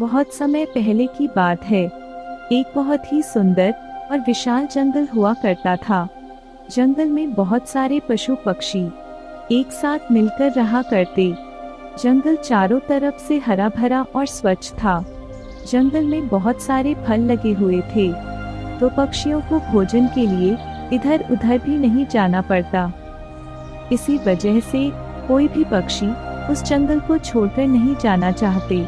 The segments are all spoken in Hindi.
बहुत समय पहले की बात है। एक बहुत ही सुंदर और विशाल जंगल हुआ करता था। जंगल में बहुत सारे पशु पक्षी एक साथ मिलकर रहा करते। जंगल चारों तरफ से हरा भरा और स्वच्छ था। जंगल में बहुत सारे फल लगे हुए थे, तो पक्षियों को भोजन के लिए इधर उधर भी नहीं जाना पड़ता। इसी वजह से कोई भी पक्षी उस जंगल को छोड़कर नहीं जाना चाहते।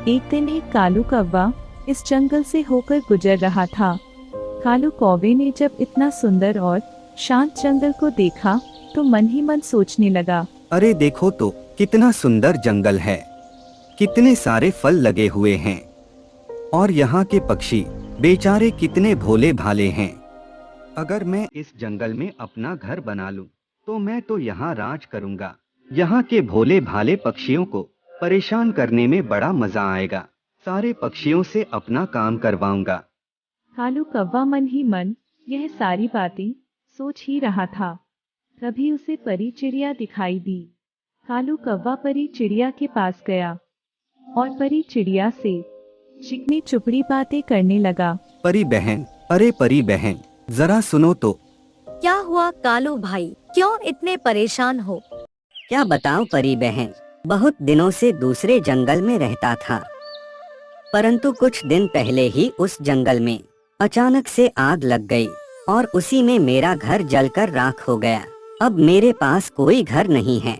एक दिन एक कालू कौवा इस जंगल से होकर गुजर रहा था। कालू कौवे ने जब इतना सुंदर और शांत जंगल को देखा तो मन ही मन सोचने लगा, अरे देखो तो कितना सुंदर जंगल है, कितने सारे फल लगे हुए हैं और यहाँ के पक्षी बेचारे कितने भोले भाले हैं। अगर मैं इस जंगल में अपना घर बना लूं, तो मैं तो यहाँ राज करूँगा। यहाँ के भोले भाले पक्षियों को परेशान करने में बड़ा मजा आएगा। सारे पक्षियों से अपना काम करवाऊंगा। कालू कौवा मन ही मन यह सारी बातें सोच ही रहा था। तभी उसे परी चिड़िया दिखाई दी। कालू कौवा परी चिड़िया के पास गया और परी चिड़िया से चिकनी चुपड़ी बातें करने लगा। परी बहन, अरे परी बहन, जरा सुनो तो। क्या हुआ कालू भाई, क्यों इतने परेशान हो? क्या बताऊं परी बहन, बहुत दिनों से दूसरे जंगल में रहता था, परंतु कुछ दिन पहले ही उस जंगल में अचानक से आग लग गई और उसी में मेरा घर जलकर राख हो गया। अब मेरे पास कोई घर नहीं है।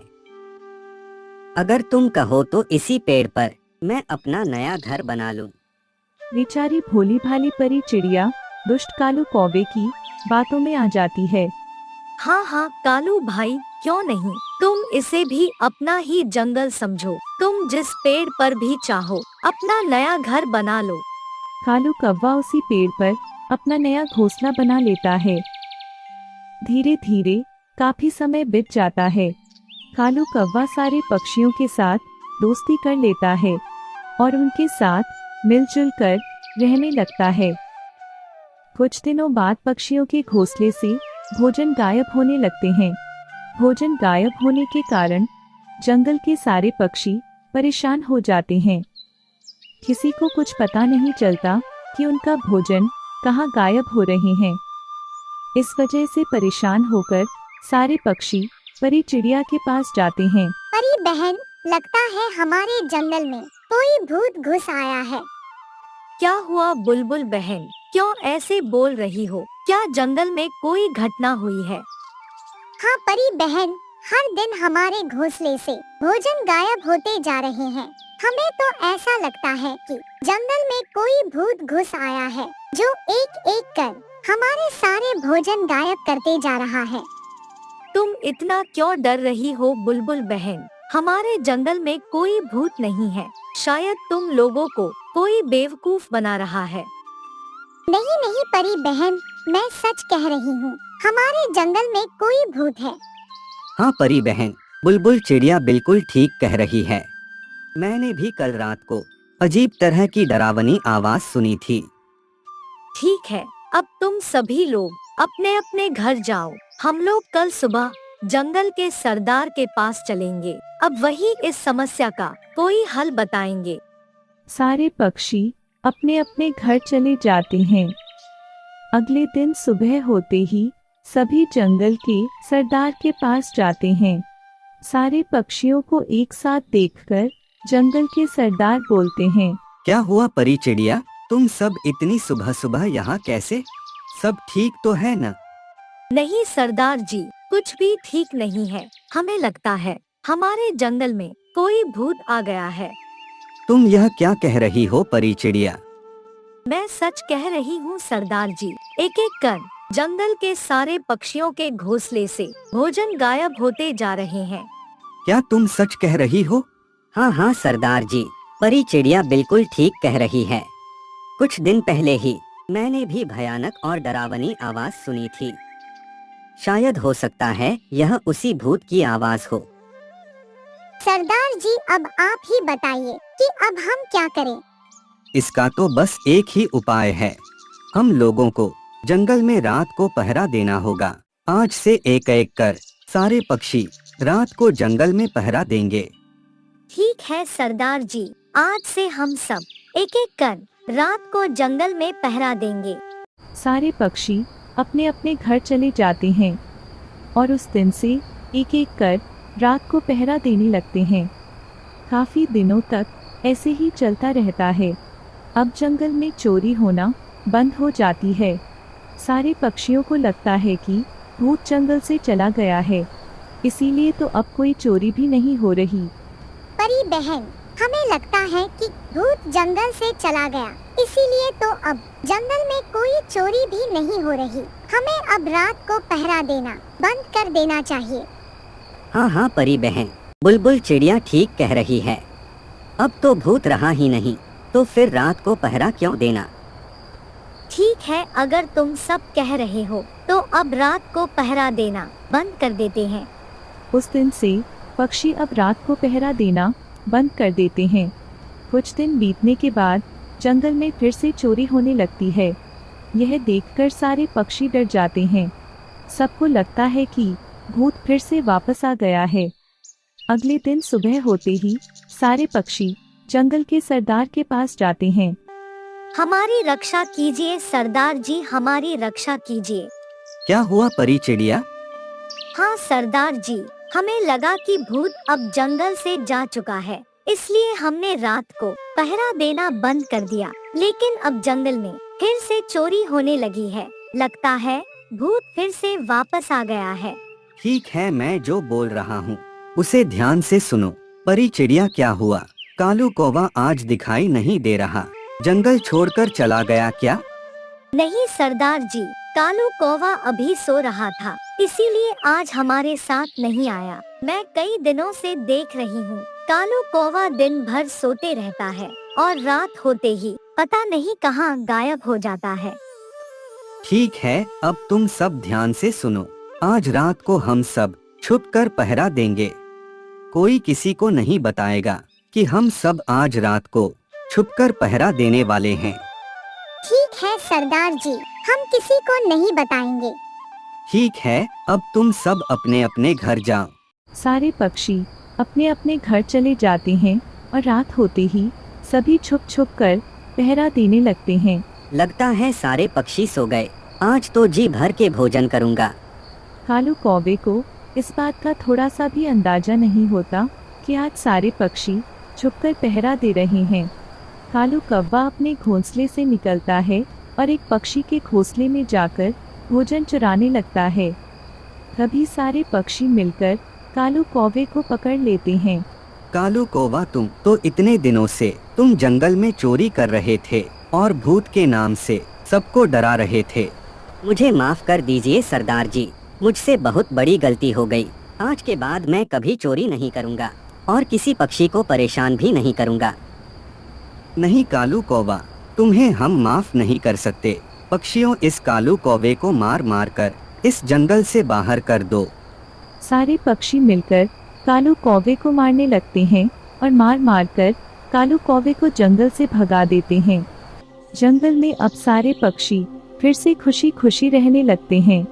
अगर तुम कहो तो इसी पेड़ पर मैं अपना नया घर बना लूं। बेचारी भोली भाली परी चिड़िया दुष्ट कालू कौवे की बातों में आ जाती है। हाँ हाँ कालू भाई, क्यों नहीं, तुम इसे भी अपना ही जंगल समझो। तुम जिस पेड़ पर भी चाहो अपना नया घर बना लो। कालू कौवा उसी पेड़ पर अपना नया घोंसला बना लेता है। धीरे धीरे काफी समय बीत जाता है। कालू कौवा सारे पक्षियों के साथ दोस्ती कर लेता है और उनके साथ मिलजुल कर रहने लगता है। कुछ दिनों बाद पक्षियों के घोंसले से भोजन गायब होने लगते हैं। भोजन गायब होने के कारण जंगल के सारे पक्षी परेशान हो जाते हैं। किसी को कुछ पता नहीं चलता कि उनका भोजन कहाँ गायब हो रहे हैं। इस वजह से परेशान होकर सारे पक्षी परी चिड़िया के पास जाते हैं। परी बहन, लगता है हमारे जंगल में कोई भूत घुस आया है। क्या हुआ बुलबुल बहन, क्यों ऐसे बोल रही हो? क्या जंगल में कोई घटना हुई है? हाँ परी बहन, हर दिन हमारे घोंसले से भोजन गायब होते जा रहे हैं। हमें तो ऐसा लगता है कि जंगल में कोई भूत घुस आया है जो एक एक कर हमारे सारे भोजन गायब करते जा रहा है। तुम इतना क्यों डर रही हो बुलबुल बहन? हमारे जंगल में कोई भूत नहीं है। शायद तुम लोगों को कोई बेवकूफ बना रहा है। नहीं नहीं परी बहन, मैं सच कह रही हूँ, हमारे जंगल में कोई भूत है। हाँ परी बहन, बुलबुल चिड़िया बिल्कुल ठीक कह रही है। मैंने भी कल रात को अजीब तरह की डरावनी आवाज सुनी थी। ठीक है, अब तुम सभी लोग अपने अपने घर जाओ। हम लोग कल सुबह जंगल के सरदार के पास चलेंगे। अब वही इस समस्या का कोई हल बताएंगे। सारे पक्षी अपने अपने घर चले जाते हैं। अगले दिन सुबह होते ही सभी जंगल के सरदार के पास जाते हैं। सारे पक्षियों को एक साथ देखकर जंगल के सरदार बोलते हैं, क्या हुआ परी चिड़िया, तुम सब इतनी सुबह सुबह यहाँ कैसे? सब ठीक तो है ना? नहीं सरदार जी, कुछ भी ठीक नहीं है। हमें लगता है हमारे जंगल में कोई भूत आ गया है। तुम यह क्या कह रही हो परी चिड़िया? मैं सच कह रही हूँ सरदार जी। एक एक कर जंगल के सारे पक्षियों के घोंसले से भोजन गायब होते जा रहे हैं। क्या तुम सच कह रही हो? हाँ हाँ सरदार जी, परी चिड़िया बिल्कुल ठीक कह रही है। कुछ दिन पहले ही मैंने भी भयानक और डरावनी आवाज सुनी थी। शायद हो सकता है यह उसी भूत की आवाज हो। सरदार जी, अब आप ही बताइए कि अब हम क्या करें? इसका तो बस एक ही उपाय है। हम लोगों को जंगल में रात को पहरा देना होगा। आज से एक एक कर सारे पक्षी रात को जंगल में पहरा देंगे। ठीक है सरदार जी, आज से हम सब एक एक कर रात को जंगल में पहरा देंगे। सारे पक्षी अपने अपने घर चले जाते हैं और उस दिन से एक एक कर रात को पहरा देने लगते हैं। काफी दिनों तक ऐसे ही चलता रहता है। अब जंगल में चोरी होना बंद हो जाती है। सारे पक्षियों को लगता है कि भूत जंगल से चला गया है, इसीलिए तो अब कोई चोरी भी नहीं हो रही। परी बहन, हमें लगता है कि भूत जंगल से चला गया, इसीलिए तो अब जंगल में कोई चोरी भी नहीं हो रही। हमें अब रात को पहरा देना बंद कर देना चाहिए। हाँ हाँ परी बहन, बुलबुल चिड़िया ठीक कह रही है। अब तो भूत रहा ही नहीं, तो फिर रात को पहरा क्यों देना। ठीक है, अगर तुम सब कह रहे हो तो अब रात को पहरा देना बंद कर देते हैं। उस दिन से पक्षी अब रात को पहरा देना बंद कर देते हैं। कुछ दिन बीतने के बाद जंगल में फिर से चोरी होने लगती है। यह देखकर सारे पक्षी डर जाते हैं। सबको लगता है कि भूत फिर से वापस आ गया है। अगले दिन सुबह होते ही सारे पक्षी जंगल के सरदार के पास जाते हैं। हमारी रक्षा कीजिए सरदार जी, हमारी रक्षा कीजिए। क्या हुआ परी चिड़िया? हाँ सरदार जी, हमें लगा कि भूत अब जंगल से जा चुका है, इसलिए हमने रात को पहरा देना बंद कर दिया। लेकिन अब जंगल में फिर से चोरी होने लगी है। लगता है भूत फिर से वापस आ गया है। ठीक है, मैं जो बोल रहा हूँ उसे ध्यान से सुनो। परी चिड़िया, क्या हुआ? कालू कौवा आज दिखाई नहीं दे रहा, जंगल छोड़कर चला गया क्या? नहीं सरदार जी, कालू कौवा अभी सो रहा था, इसीलिए आज हमारे साथ नहीं आया। मैं कई दिनों से देख रही हूँ, कालू कौवा दिन भर सोते रहता है और रात होते ही पता नहीं कहाँ गायब हो जाता है। ठीक है, अब तुम सब ध्यान से सुनो। आज रात को हम सब छुपकर पहरा देंगे। कोई किसी को नहीं बताएगा कि हम सब आज रात को छुपकर पहरा देने वाले हैं। ठीक है सरदार जी, हम किसी को नहीं बताएंगे। ठीक है, अब तुम सब अपने अपने घर जाओ। सारे पक्षी अपने अपने घर चले जाते हैं और रात होते ही सभी छुप छुप कर पहरा देने लगते हैं। लगता है सारे पक्षी सो गए, आज तो जी भर के भोजन करूँगा। कालू कौवे को इस बात का थोड़ा सा भी अंदाजा नहीं होता कि आज सारे पक्षी छुपकर पहरा दे रहे हैं। कालू कौवा अपने घोंसले से निकलता है और एक पक्षी के घोंसले में जाकर भोजन चुराने लगता है। तभी सारे पक्षी मिलकर कालू कौवे को पकड़ लेते हैं। कालू कौवा, तुम तो इतने दिनों से तुम जंगल में चोरी कर रहे थे और भूत के नाम से सबको डरा रहे थे। मुझे माफ कर दीजिए सरदार जी, मुझसे बहुत बड़ी गलती हो गई। आज के बाद मैं कभी चोरी नहीं करूँगा और किसी पक्षी को परेशान भी नहीं करूँगा। नहीं कालू कौवा, तुम्हें हम माफ नहीं कर सकते। पक्षियों, इस कालू कौवे को मार मार कर इस जंगल से बाहर कर दो। सारे पक्षी मिलकर कालू कौवे को मारने लगते हैं और मार मार कर कालू कौवे को जंगल से भगा देते हैं। जंगल में अब सारे पक्षी फिर से खुशी खुशी रहने लगते हैं।